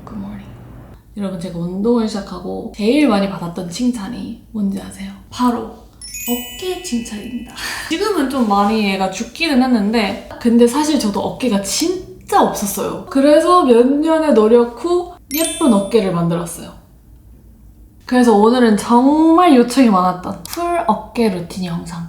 굿모닝. 여러분, 제가 운동을 시작하고 제일 많이 받았던 칭찬이 뭔지 아세요? 바로 어깨 칭찬입니다. 지금은 좀 많이 얘가 죽기는 했는데 근데 사실 저도 어깨가 진짜 없었어요. 그래서 몇 년의 노력 후 예쁜 어깨를 만들었어요. 그래서 오늘은 정말 요청이 많았던 풀 어깨 루틴 영상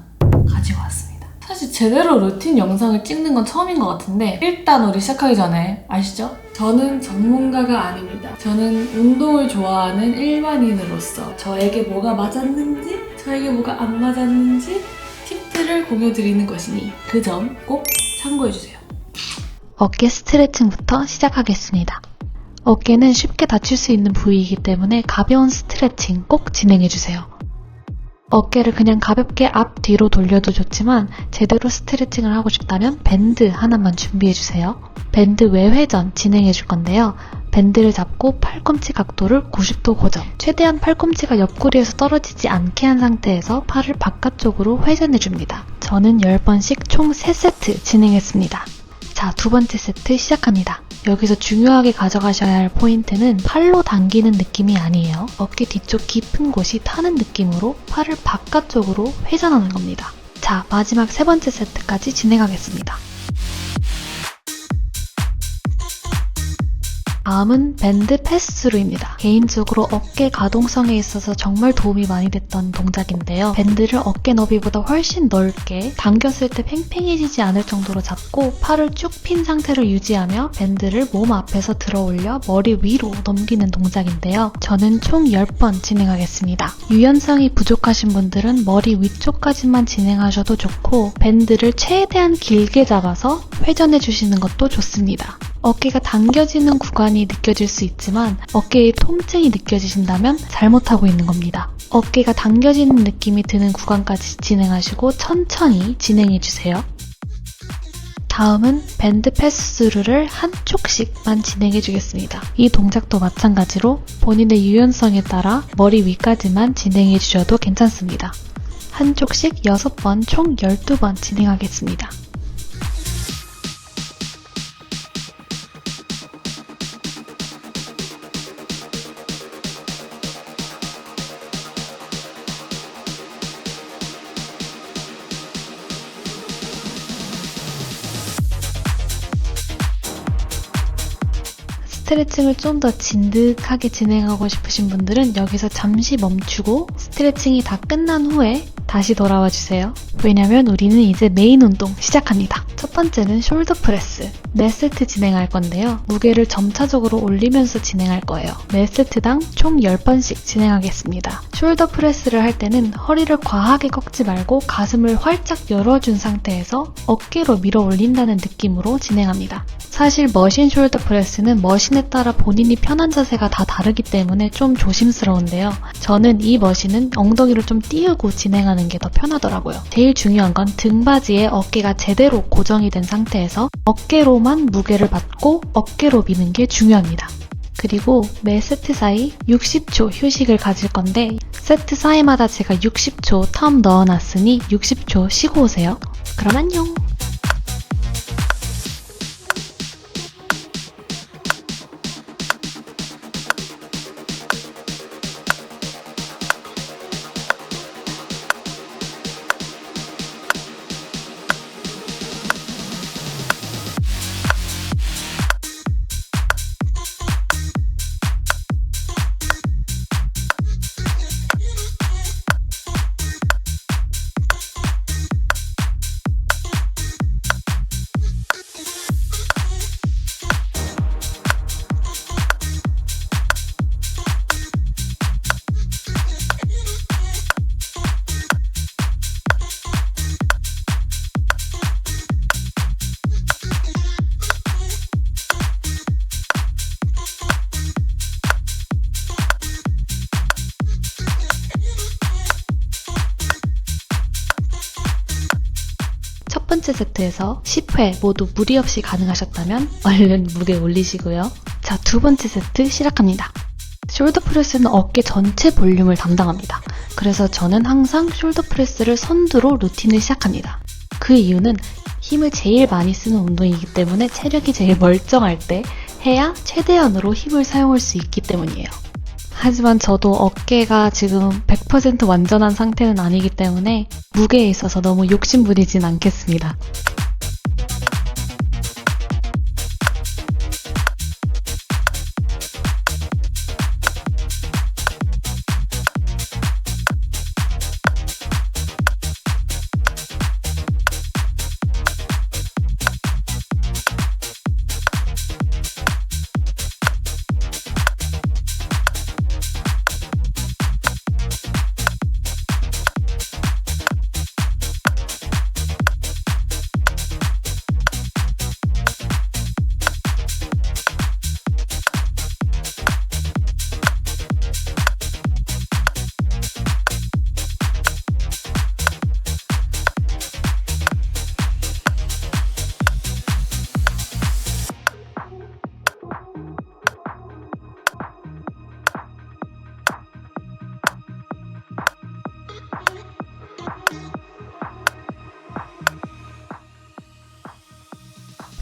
가지고 왔습니다. 사실 제대로 루틴 영상을 찍는 건 처음인 것 같은데 일단 우리 시작하기 전에 아시죠? 저는 전문가가 아닙니다. 저는 운동을 좋아하는 일반인으로서 저에게 뭐가 맞았는지 저에게 뭐가 안 맞았는지 팁들을 공유드리는 것이니 그 점 꼭 참고해주세요. 어깨 스트레칭부터 시작하겠습니다. 어깨는 쉽게 다칠 수 있는 부위이기 때문에 가벼운 스트레칭 꼭 진행해주세요. 어깨를 그냥 가볍게 앞 뒤로 돌려도 좋지만 제대로 스트레칭을 하고 싶다면 밴드 하나만 준비해주세요. 밴드 외회전 진행해줄 건데요. 밴드를 잡고 팔꿈치 각도를 90도 고정. 최대한 팔꿈치가 옆구리에서 떨어지지 않게 한 상태에서 팔을 바깥쪽으로 회전해줍니다. 저는 10번씩 총 3세트 진행했습니다. 자, 두 번째 세트 시작합니다. 여기서 중요하게 가져가셔야 할 포인트는 팔로 당기는 느낌이 아니에요. 어깨 뒤쪽 깊은 곳이 타는 느낌으로 팔을 바깥쪽으로 회전하는 겁니다. 자, 마지막 세 번째 세트까지 진행하겠습니다. 다음은 밴드 패스스루입니다. 개인적으로 어깨 가동성에 있어서 정말 도움이 많이 됐던 동작인데요. 밴드를 어깨 너비보다 훨씬 넓게 당겼을 때 팽팽해지지 않을 정도로 잡고 팔을 쭉 핀 상태로 유지하며 밴드를 몸 앞에서 들어 올려 머리 위로 넘기는 동작인데요. 저는 총 10번 진행하겠습니다. 유연성이 부족하신 분들은 머리 위쪽까지만 진행하셔도 좋고 밴드를 최대한 길게 잡아서 회전해 주시는 것도 좋습니다. 어깨가 당겨지는 구간이 느껴질 수 있지만 어깨의 통증이 느껴지신다면 잘못하고 있는 겁니다. 어깨가 당겨지는 느낌이 드는 구간까지 진행하시고 천천히 진행해주세요. 다음은 밴드 패스스루를 한쪽씩만 진행해주겠습니다. 이 동작도 마찬가지로 본인의 유연성에 따라 머리 위까지만 진행해주셔도 괜찮습니다. 한쪽씩 6번 총 12번 진행하겠습니다. 스트레칭을 좀 더 진득하게 진행하고 싶으신 분들은 여기서 잠시 멈추고 스트레칭이 다 끝난 후에 다시 돌아와 주세요. 왜냐면 우리는 이제 메인 운동 시작합니다. 첫 번째는 숄더 프레스. 4세트 진행할 건데요. 무게를 점차적으로 올리면서 진행할 거예요. 4세트당 총 10번씩 진행하겠습니다. 숄더 프레스를 할 때는 허리를 과하게 꺾지 말고 가슴을 활짝 열어준 상태에서 어깨로 밀어 올린다는 느낌으로 진행합니다. 사실 머신 숄더 프레스는 머신에 따라 본인이 편한 자세가 다 다르기 때문에 좀 조심스러운데요. 저는 이 머신은 엉덩이를 좀 띄우고 진행하는 게 더 편하더라고요. 제일 중요한 건 등받이에 어깨가 제대로 고정이 된 상태에서 어깨로만 무게를 받고 어깨로 미는 게 중요합니다. 그리고 매 세트 사이 60초 휴식을 가질 건데 세트 사이마다 제가 60초 텀 넣어놨으니 60초 쉬고 오세요. 그럼 안녕! 첫 번째 세트에서 10회 모두 무리 없이 가능하셨다면 얼른 무게 올리시고요. 자, 두 번째 세트 시작합니다. 숄더 프레스는 어깨 전체 볼륨을 담당합니다. 그래서 저는 항상 숄더 프레스를 선두로 루틴을 시작합니다. 그 이유는 힘을 제일 많이 쓰는 운동이기 때문에 체력이 제일 멀쩡할 때 해야 최대한으로 힘을 사용할 수 있기 때문이에요. 하지만 저도 어깨가 지금 100% 완전한 상태는 아니기 때문에 무게에 있어서 너무 욕심부리진 않겠습니다.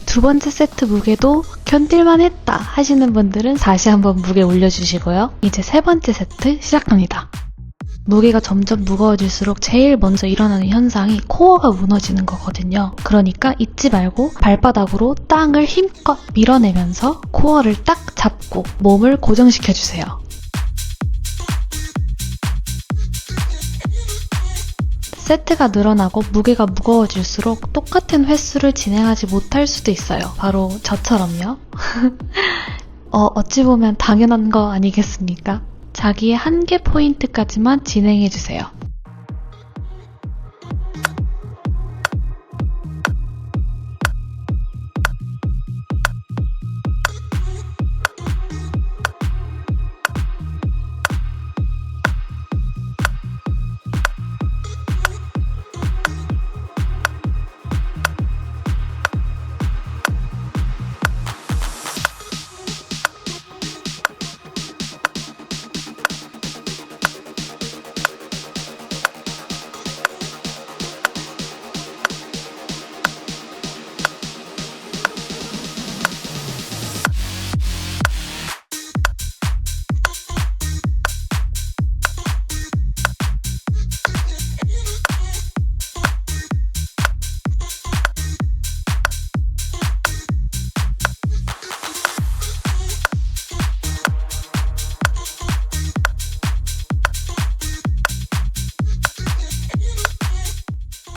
두 번째 세트 무게도 견딜만 했다 하시는 분들은 다시 한번 무게 올려주시고요. 이제 세 번째 세트 시작합니다. 무게가 점점 무거워질수록 제일 먼저 일어나는 현상이 코어가 무너지는 거거든요. 그러니까 잊지 말고 발바닥으로 땅을 힘껏 밀어내면서 코어를 딱 잡고 몸을 고정시켜주세요. 세트가 늘어나고 무게가 무거워질수록 똑같은 횟수를 진행하지 못할 수도 있어요. 바로 저처럼요. 어찌 보면 당연한 거 아니겠습니까? 자기의 한계 포인트까지만 진행해주세요.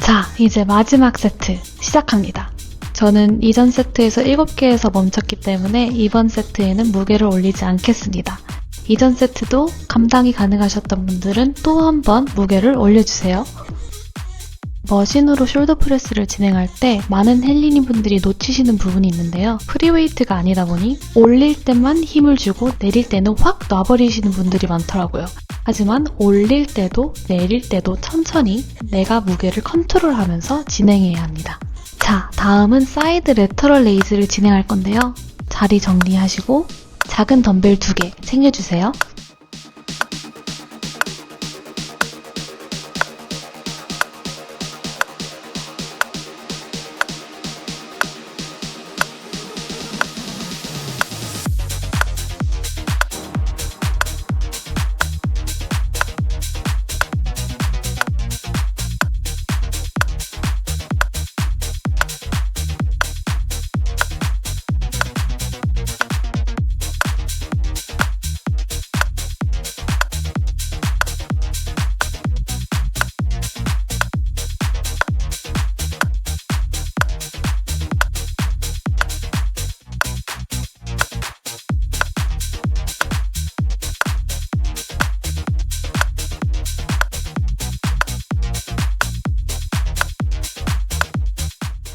자, 이제 마지막 세트 시작합니다. 저는 이전 세트에서 7개에서 멈췄기 때문에 이번 세트에는 무게를 올리지 않겠습니다. 이전 세트도 감당이 가능하셨던 분들은 또 한 번 무게를 올려주세요. 머신으로 숄더 프레스를 진행할 때 많은 헬린이 분들이 놓치시는 부분이 있는데요. 프리웨이트가 아니다 보니 올릴 때만 힘을 주고 내릴 때는 확 놔버리시는 분들이 많더라고요. 하지만 올릴 때도 내릴 때도 천천히 내가 무게를 컨트롤하면서 진행해야 합니다. 자, 다음은 사이드 레터럴 레이즈를 진행할 건데요. 자리 정리하시고 작은 덤벨 2개 챙겨주세요.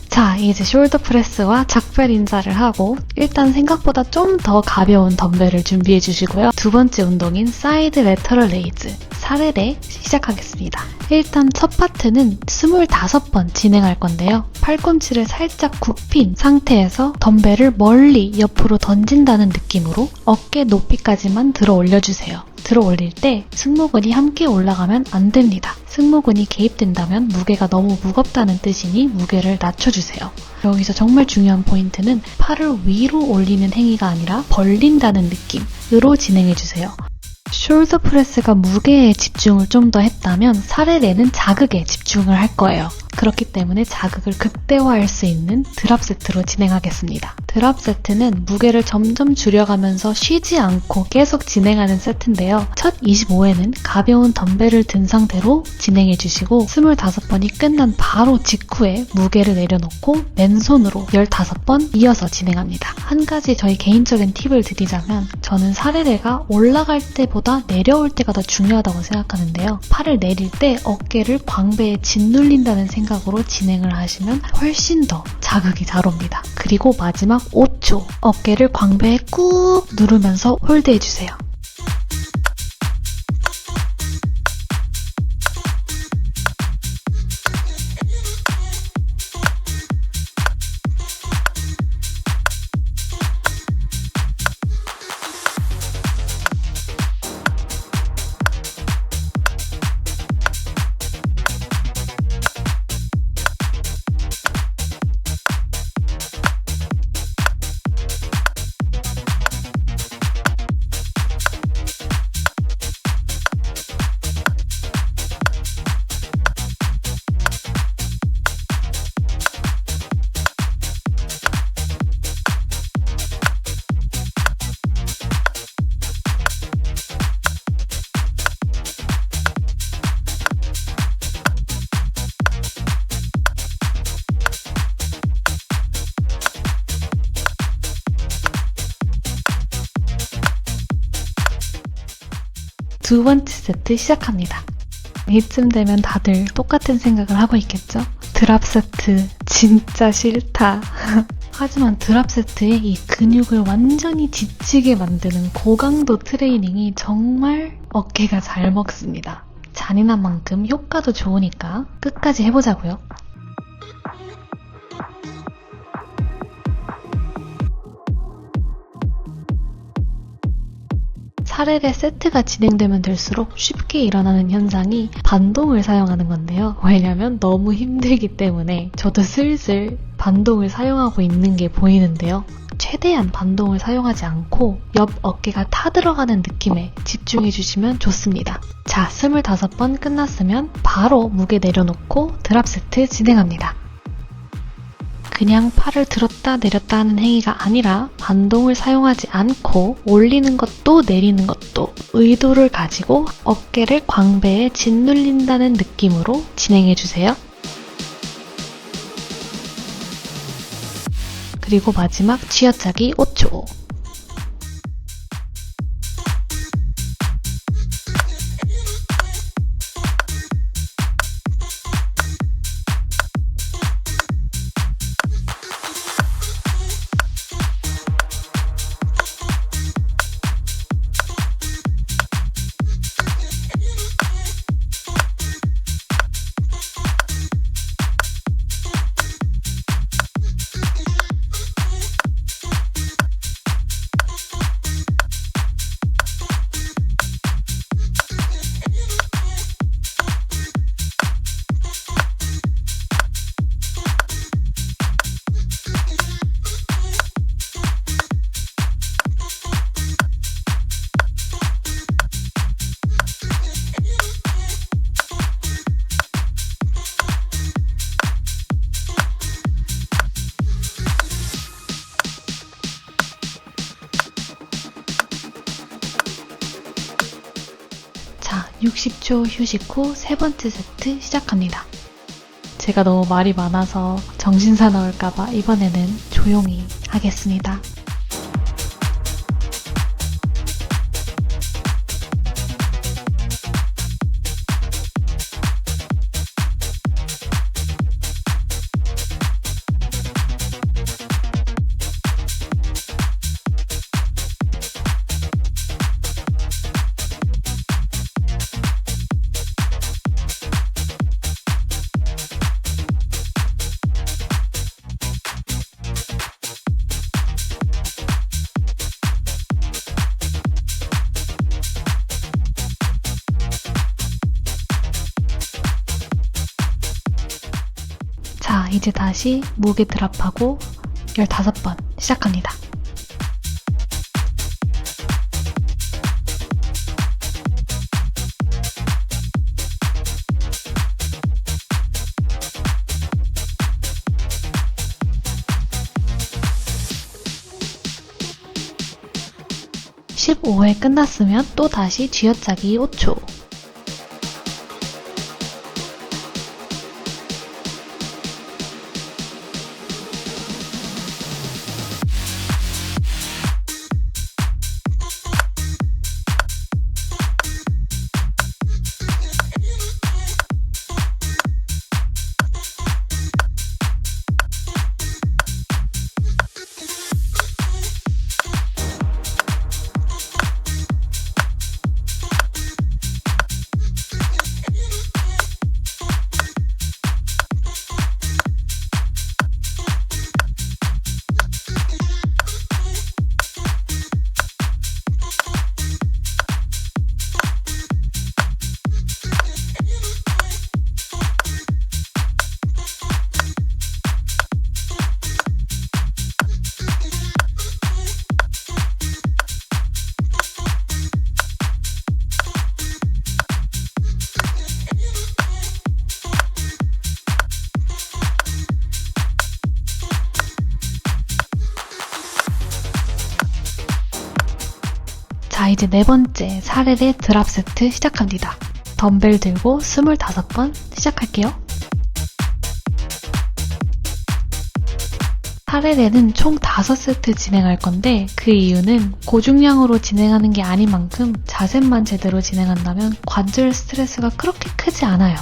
자, 이제 숄더 프레스와 작별 인사를 하고 일단 생각보다 좀 더 가벼운 덤벨을 준비해 주시고요. 두 번째 운동인 사이드 레터럴 레이즈, 사르레 시작하겠습니다. 일단 첫 파트는 25번 진행할 건데요. 팔꿈치를 살짝 굽힌 상태에서 덤벨을 멀리 옆으로 던진다는 느낌으로 어깨 높이까지만 들어 올려주세요. 들어 올릴 때 승모근이 함께 올라가면 안 됩니다. 승모근이 개입된다면 무게가 너무 무겁다는 뜻이니 무게를 낮춰주세요. 여기서 정말 중요한 포인트는 팔을 위로 올리는 행위가 아니라 벌린다는 느낌으로 진행해주세요. 숄더 프레스가 무게에 집중을 좀 더 했다면 사레레는 자극에 집중을 할 거예요. 그렇기 때문에 자극을 극대화할 수 있는 드랍 세트로 진행하겠습니다. 드랍 세트는 무게를 점점 줄여가면서 쉬지 않고 계속 진행하는 세트인데요. 첫 25회는 가벼운 덤벨을 든 상태로 진행해주시고 25번이 끝난 바로 직후에 무게를 내려놓고 맨손으로 15번 이어서 진행합니다. 한 가지 저희 개인적인 팁을 드리자면 저는 사레레가 올라갈 때보다 내려올 때가 더 중요하다고 생각하는데요. 팔을 내릴 때 어깨를 광배에 짓눌린다는 생각으로 진행을 하시면 훨씬 더 자극이 잘 옵니다. 그리고 마지막 5초 어깨를 광배에 꾹 누르면서 홀드해주세요. 두 번째 세트 시작합니다. 이쯤 되면 다들 똑같은 생각을 하고 있겠죠? 드랍 세트 진짜 싫다. 하지만 드랍 세트의 이 근육을 완전히 지치게 만드는 고강도 트레이닝이 정말 어깨가 잘 먹습니다. 잔인한 만큼 효과도 좋으니까 끝까지 해보자고요. 사레레 세트가 진행되면 될수록 쉽게 일어나는 현상이 반동을 사용하는 건데요. 왜냐면 너무 힘들기 때문에 저도 슬슬 반동을 사용하고 있는 게 보이는데요. 최대한 반동을 사용하지 않고 옆 어깨가 타들어가는 느낌에 집중해 주시면 좋습니다. 자, 25번 끝났으면 바로 무게 내려놓고 드랍 세트 진행합니다. 그냥 팔을 들었다 내렸다 하는 행위가 아니라 반동을 사용하지 않고 올리는 것도 내리는 것도 의도를 가지고 어깨를 광배에 짓눌린다는 느낌으로 진행해주세요. 그리고 마지막 쥐어짜기 5초. 자, 60초 휴식 후 세 번째 세트 시작합니다. 제가 너무 말이 많아서 정신사 나올까봐 이번에는 조용히 하겠습니다. 이제 다시 무게 드랍하고 15번 시작합니다. (15회) 끝났으면 또 다시 쥐어짜기 5초. 자, 이제 네 번째 사레레 드랍 세트 시작합니다. 덤벨 들고 25번 시작할게요. 사레레는 총 5세트 진행할 건데 그 이유는 고중량으로 진행하는 게 아닌 만큼 자세만 제대로 진행한다면 관절 스트레스가 그렇게 크지 않아요.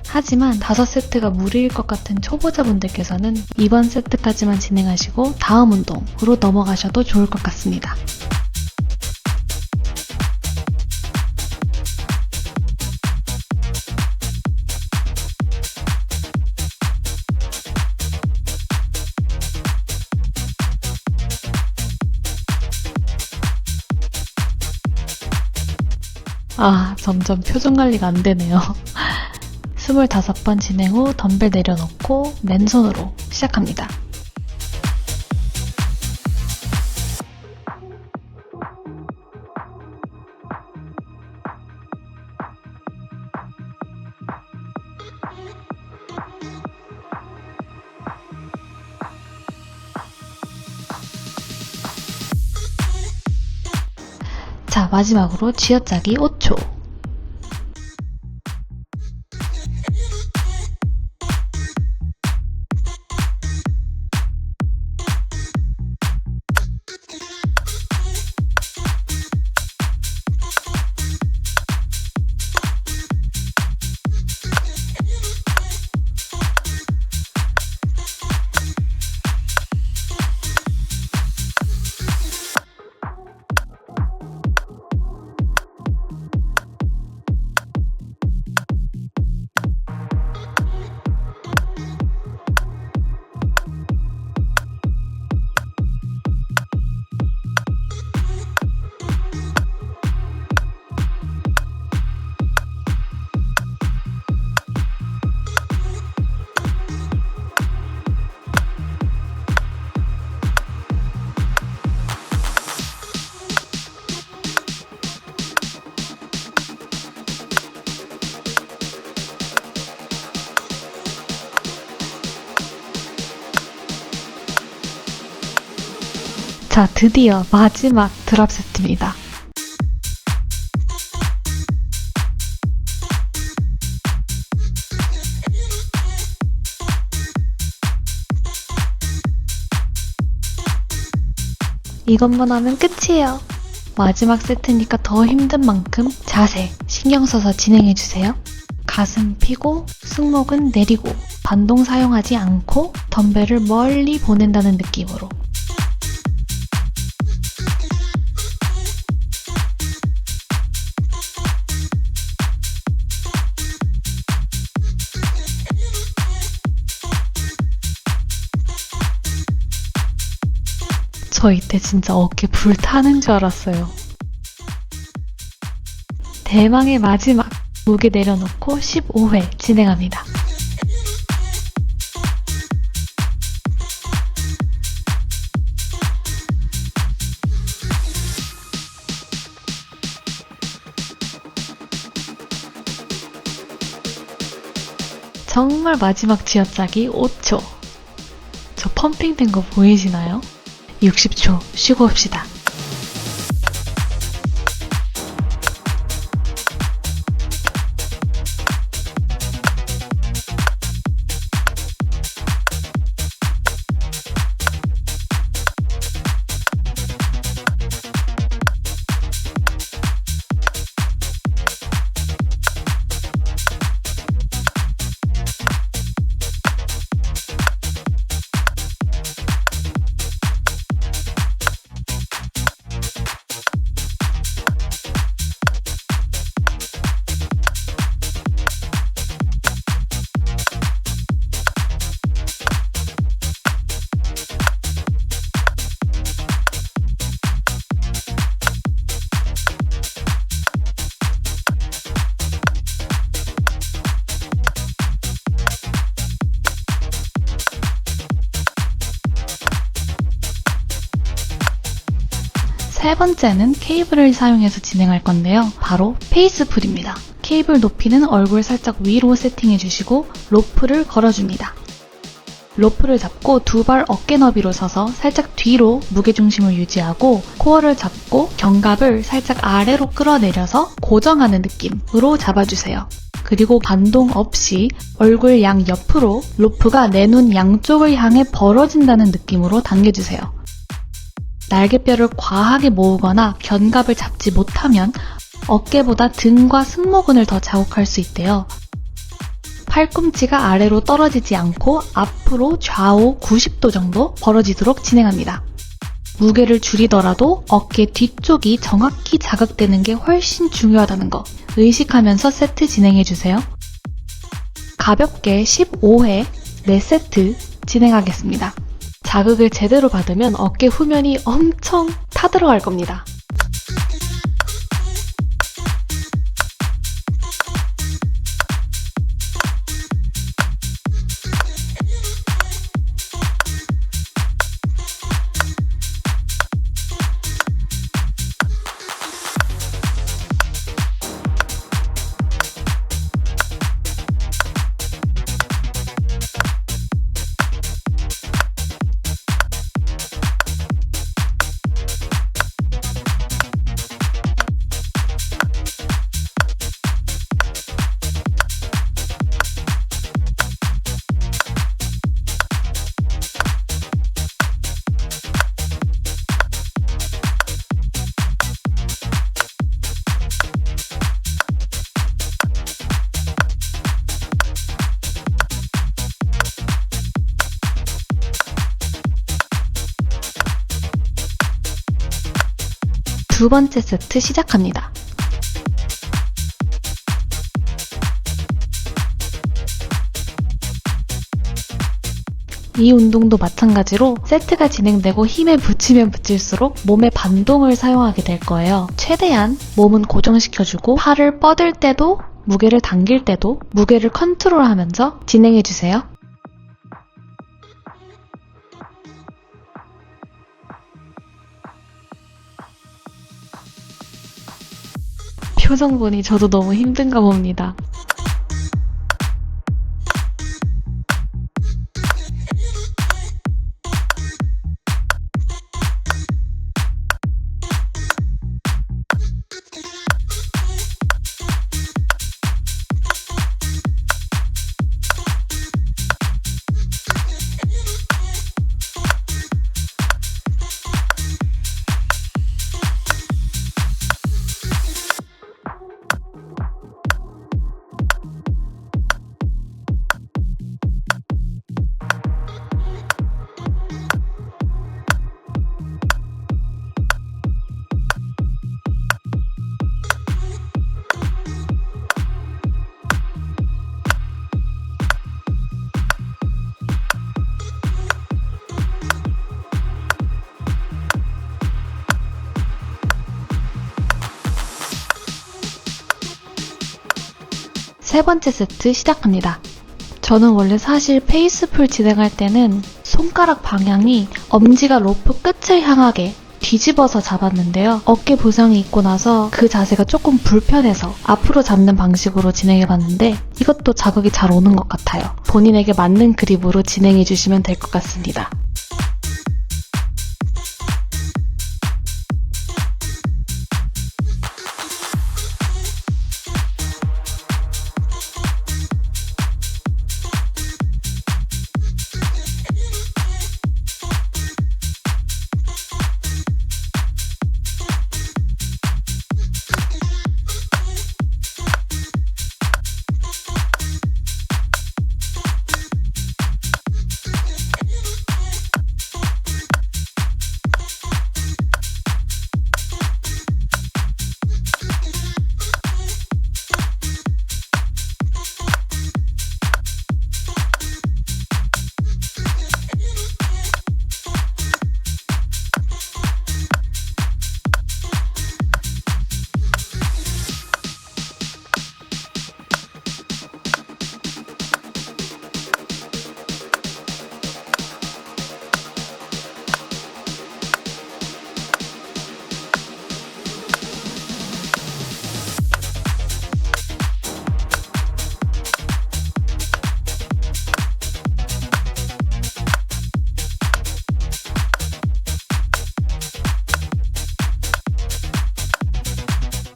하지만 5세트가 무리일 것 같은 초보자분들께서는 이번 세트까지만 진행하시고 다음 운동으로 넘어가셔도 좋을 것 같습니다. 점점 표정 관리가 안 되네요. 25번 진행 후 덤벨 내려놓고 맨손으로 시작합니다. 자, 마지막으로 쥐어짜기 5초. 자, 드디어 마지막 드랍 세트입니다. 이것만 하면 끝이에요. 마지막 세트니까 더 힘든 만큼 자세 신경 써서 진행해주세요. 가슴 펴고 승모근 내리고 반동 사용하지 않고 덤벨을 멀리 보낸다는 느낌으로. 저 이때 진짜 어깨 불타는 줄 알았어요. 대망의 마지막, 무게 내려놓고 15회 진행합니다. 정말 마지막 쥐어짜기 5초. 저 펌핑된 거 보이시나요? 60초 쉬고 옵시다. 세 번째는 케이블을 사용해서 진행할 건데요. 바로 페이스풀입니다. 케이블 높이는 얼굴 살짝 위로 세팅해 주시고 로프를 걸어줍니다. 로프를 잡고 두 발 어깨 너비로 서서 살짝 뒤로 무게중심을 유지하고 코어를 잡고 견갑을 살짝 아래로 끌어내려서 고정하는 느낌으로 잡아주세요. 그리고 반동 없이 얼굴 양 옆으로 로프가 내 눈 양쪽을 향해 벌어진다는 느낌으로 당겨주세요. 날개뼈를 과하게 모으거나 견갑을 잡지 못하면 어깨보다 등과 승모근을 더 자극할 수 있대요. 팔꿈치가 아래로 떨어지지 않고 앞으로 좌우 90도 정도 벌어지도록 진행합니다. 무게를 줄이더라도 어깨 뒤쪽이 정확히 자극되는 게 훨씬 중요하다는 거 의식하면서 세트 진행해주세요. 가볍게 15회 4세트 진행하겠습니다. 자극을 제대로 받으면 어깨 후면이 엄청 타들어갈 겁니다. 두 번째 세트 시작합니다. 이 운동도 마찬가지로 세트가 진행되고 힘에 붙이면 붙일수록 몸의 반동을 사용하게 될 거예요. 최대한 몸은 고정시켜주고 팔을 뻗을 때도 무게를 당길 때도 무게를 컨트롤하면서 진행해주세요. 표정 보니 저도 너무 힘든가 봅니다. 세 번째 세트 시작합니다. 저는 원래 사실 페이스풀 진행할 때는 손가락 방향이 엄지가 로프 끝을 향하게 뒤집어서 잡았는데요. 어깨 부상이 있고 나서 그 자세가 조금 불편해서 앞으로 잡는 방식으로 진행해봤는데 이것도 자극이 잘 오는 것 같아요. 본인에게 맞는 그립으로 진행해주시면 될 것 같습니다.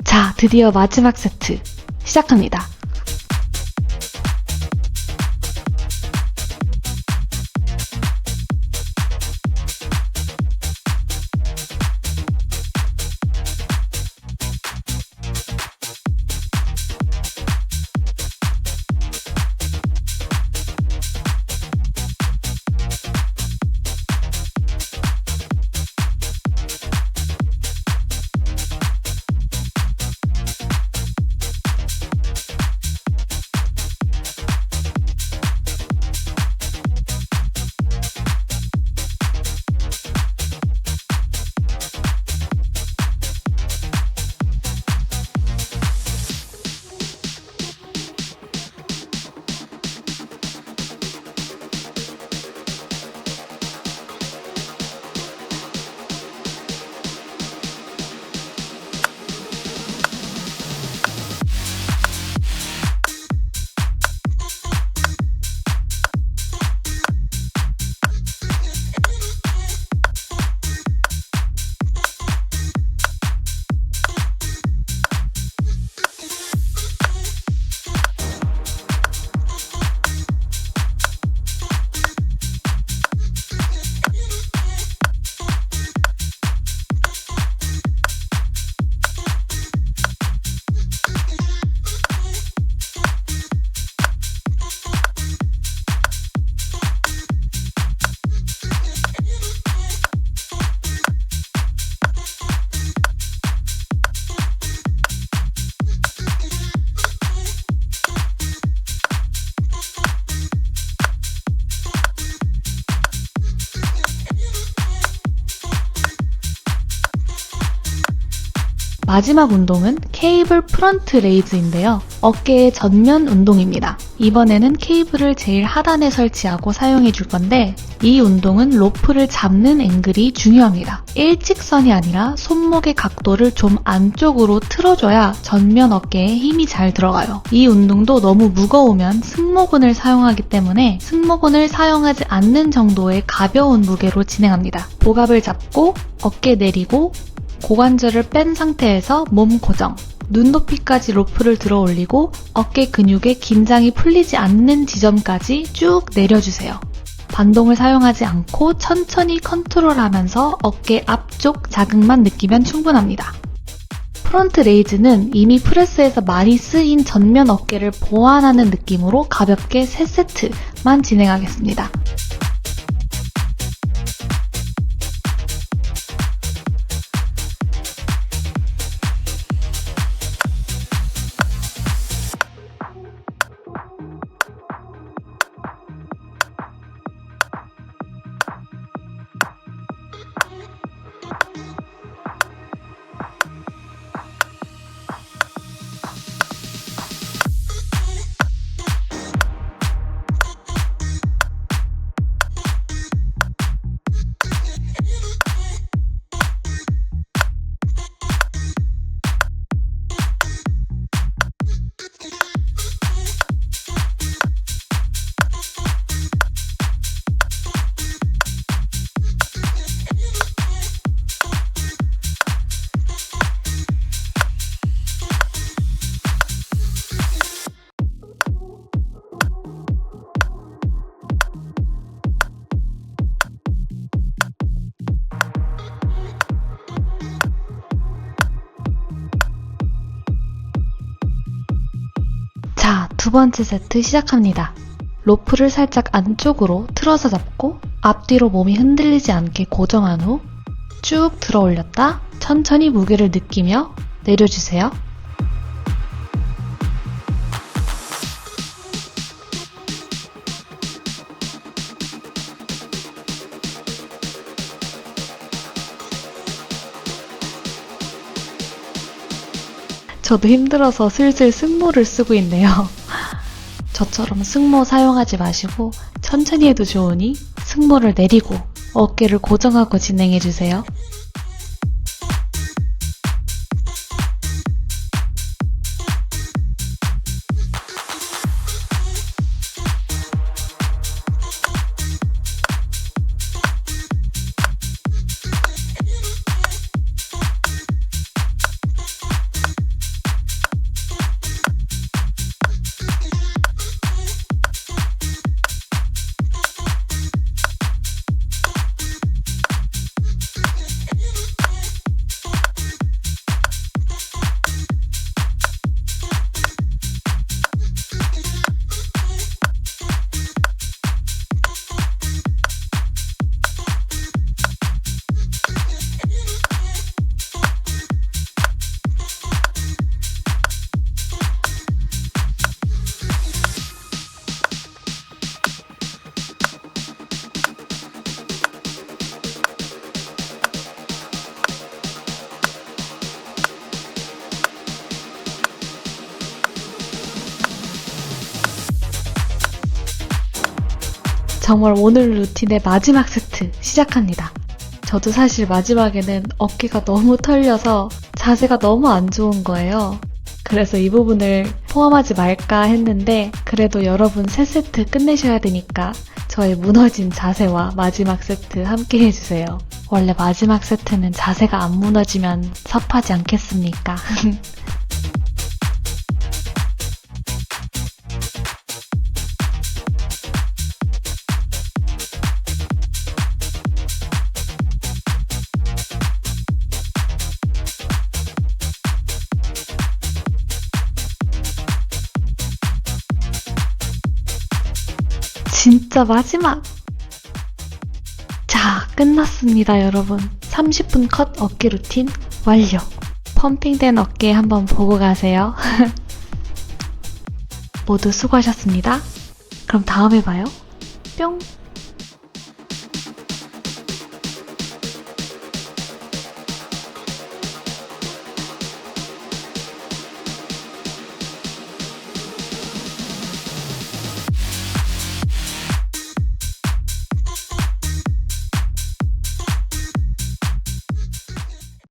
자, 드디어 마지막 세트 시작합니다. 마지막 운동은 케이블 프런트 레이즈인데요. 어깨의 전면 운동입니다. 이번에는 케이블을 제일 하단에 설치하고 사용해 줄 건데 이 운동은 로프를 잡는 앵글이 중요합니다. 일직선이 아니라 손목의 각도를 좀 안쪽으로 틀어줘야 전면 어깨에 힘이 잘 들어가요. 이 운동도 너무 무거우면 승모근을 사용하기 때문에 승모근을 사용하지 않는 정도의 가벼운 무게로 진행합니다. 복압을 잡고 어깨 내리고 고관절을 뺀 상태에서 몸 고정, 눈높이까지 로프를 들어 올리고 어깨 근육의 긴장이 풀리지 않는 지점까지 쭉 내려주세요. 반동을 사용하지 않고 천천히 컨트롤하면서 어깨 앞쪽 자극만 느끼면 충분합니다. 프론트 레이즈는 이미 프레스에서 많이 쓰인 전면 어깨를 보완하는 느낌으로 가볍게 3세트만 진행하겠습니다. 두 번째 세트 시작합니다. 로프를 살짝 안쪽으로 틀어서 잡고 앞뒤로 몸이 흔들리지 않게 고정한 후 쭉 들어 올렸다 천천히 무게를 느끼며 내려주세요. 저도 힘들어서 슬슬 승모를 쓰고 있네요. 저처럼 승모 사용하지 마시고 천천히 해도 좋으니 승모를 내리고 어깨를 고정하고 진행해주세요. 정말 오늘 루틴의 마지막 세트 시작합니다. 저도 사실 마지막에는 어깨가 너무 털려서 자세가 너무 안 좋은 거예요. 그래서 이 부분을 포함하지 말까 했는데 그래도 여러분 3세트 끝내셔야 되니까 저의 무너진 자세와 마지막 세트 함께 해주세요. 원래 마지막 세트는 자세가 안 무너지면 섭하지 않겠습니까? 진짜 마지막! 자, 끝났습니다, 여러분. 30분 컷 어깨 루틴 완료! 펌핑된 어깨 한번 보고 가세요. 모두 수고하셨습니다. 그럼 다음에 봐요. 뿅!